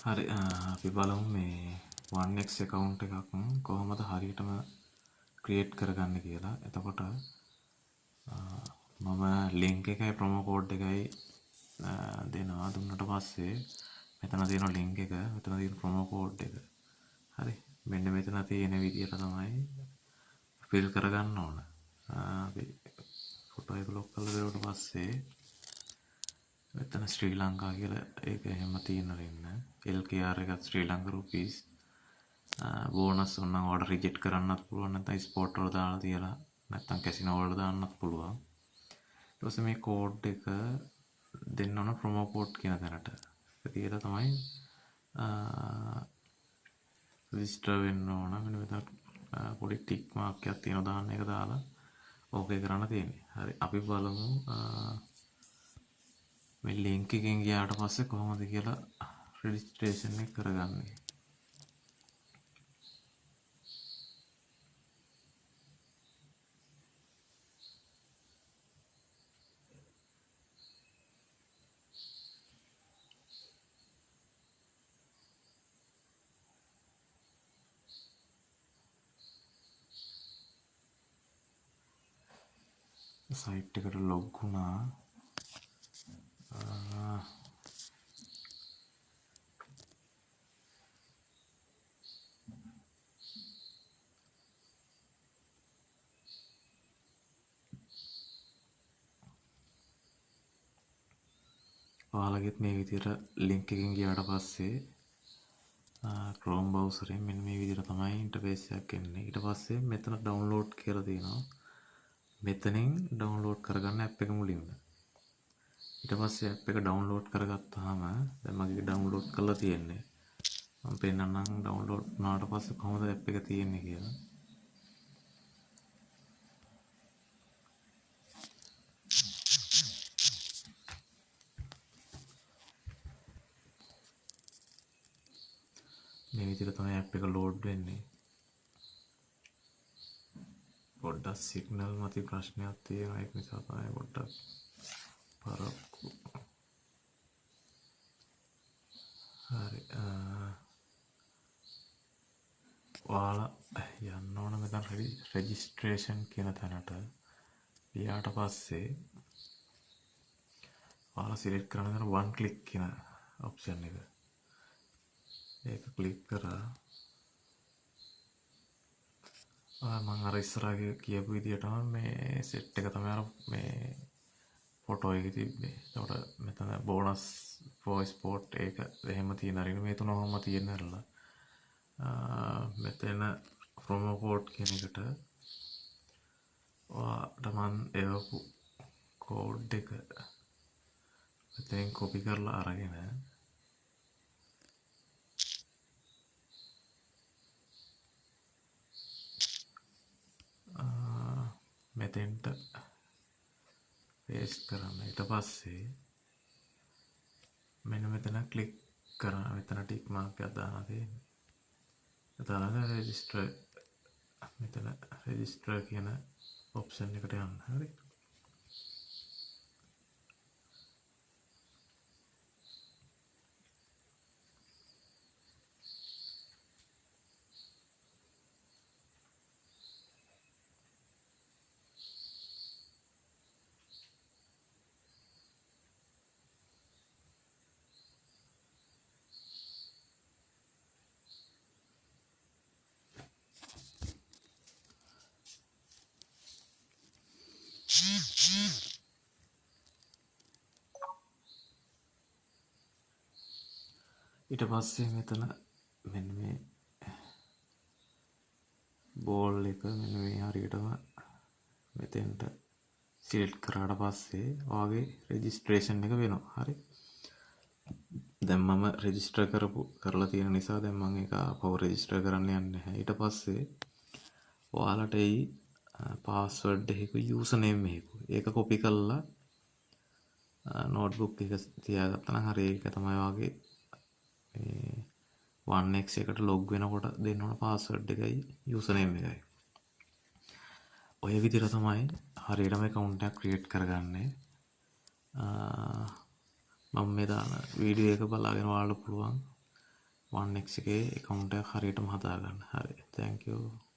හරි අපි බලමු මේ 1x account එකක් කොහොමද හරියටම create කරගන්න කියලා. එතකොට මම link එකයි promo code එකයි දෙනවා. දුන්නට පස්සේ මෙතන තියෙන link එක, මෙතන තියෙන promo code එක. හරි. මෙන්න මෙතන තියෙන විදියට තමයි fill කරගන්න ඕන. අපි ෆොටෝ එක ලොක් කරලා දෙවට පස්සේ මෙතන ශ්‍රී ලංකා කියලා ඒක එහෙම තියෙනවා ඉන්න. LKR එකත් ශ්‍රී ලංකා රුපීස්. බෝනස් උනම් ඕඩර් රිජෙක්ට් කරන්නත් පුළුවන්, නැත්නම් ස්පෝට් වල දාලා තියලා නැත්නම් කැසිනෝ වල දාන්නත් පුළුවන්. ඊට පස්සේ මේ කෝඩ් එක දෙන්න ඕන ප්‍රොමෝ කෝඩ් කියන තැනට. ඒක තියලා තමයි රෙජිස්ටර් වෙන්න ඕන. මෙන්න මෙතන පොඩි ටික් මාක් එකක් තියෙනවා, දාන්න එක දාලා ඕකේ කරන්න තියෙන්නේ. හරි අපි බලමු මේ ලින්ක් එකෙන් ගියාට පස්සේ කොහොමද කියලා රෙජිස්ට්‍රේෂන් එක කරගන්නේ. සයිට් එකට ලොග් වුණා. ඔයාලගෙත් මේ විදිහට ලින්ක් එකකින් ගියාට පස්සේ Chrome browser එකෙන් මෙන්න මේ විදිහට තමයි ඉන්ටර්ෆේස් එකක් එන්නේ. ඊට පස්සේ මෙතන ඩවුන්ලෝඩ් කියලා තියෙනවා. මෙතනින් ඩවුන්ලෝඩ් කරගන්න ඇප් එක මුලින්ම. ඊට පස්සේ ඇප් එක ඩවුන්ලෝඩ් කරගත්තාම දැන් මගේ ඩවුන්ලෝඩ් කරලා තියෙන්නේ. මම පෙන්නන්නම් ඩවුන්ලෝඩ් වුණාට පස්සේ කොහොමද ඇප් එක තියෙන්නේ කියලා. මේ විදිහට තමයි ඇප් එක ලෝඩ් වෙන්නේ. පොඩ්ඩක් සිග්නල් මත ප්‍රශ්නයක් තියෙනවා, ඒක නිසා තමයි පොඩ්ඩක් පරක්කු. හරි ඔයාලා යන්න ඕන මෙතන රෙජිස්ට්‍රේෂන් කියන තැනට. ගියාට පස්සේ ඔයාලා සිලෙක්ට් කරන තැන one click කියන ඔප්ෂන් එක. ඒක ක්ලික් කරා මම අර ඉස්සරහ කියපු විදිහටම මේ සෙට් එක තමයි අර මේ ෆොටෝ එකේ තිබ්බේ. ඒකට මෙතන බෝනස් for sport ඒක එහෙම තියෙන අරින මේ තුනම තියෙනරලා මෙතන promo code කියන එකට ඔයාට මම එවපු කෝඩ් එක මෙතෙන් කොපි කරලා අරගෙන මෙතෙන්ට පේස්ට් කරන්න. ඊට පස්සේ මෙන්න මෙතන ක්ලික් කරන්න. මෙතන ටික් මාක් එකක් දාන්න තියෙන්නේ. එතන රෙජිස්ටර් මෙතන රෙජිස්ටර් කියන ඔප්ෂන් එකට යන්න. හරි. ඊට පස්සේ මෙතන මෙන්න මේ බෝල් එක මෙන්න මේ හරියටම මෙතෙන්ට සිලෙක්ට් කරාට පස්සේ ඔයාගේ රෙජිස්ට්‍රේෂන් එක වෙනවා. හරි. දැන් මම රෙජිස්ටර් කරලා තියෙන නිසා දැන් මම ඒක ආපහු රෙජිස්ටර් කරන්න යන්නේ නැහැ. ඊට පස්සේ ඔයාලට එයි පාස්වර්ඩ් එකක යූසර් නේම් එකක. ඒක කොපි කරලා නෝට්බුක් එක තියාගත්තා නම් හරි. ඒක තමයි ඔයාගේ මේ 1x එකට ලොග් වෙනකොට දෙන්න ඕන පාස්වර්ඩ් එකයි යූසර් නේම් එකයි. ඔය විදිහට තමයි හරියටම account එකක් create කරගන්නේ. මම මේ දාන වීඩියෝ එක බලාගෙන ඔයාලට පුළුවන් 1x එකේ account එක හරියටම හදාගන්න. හරි. thank you.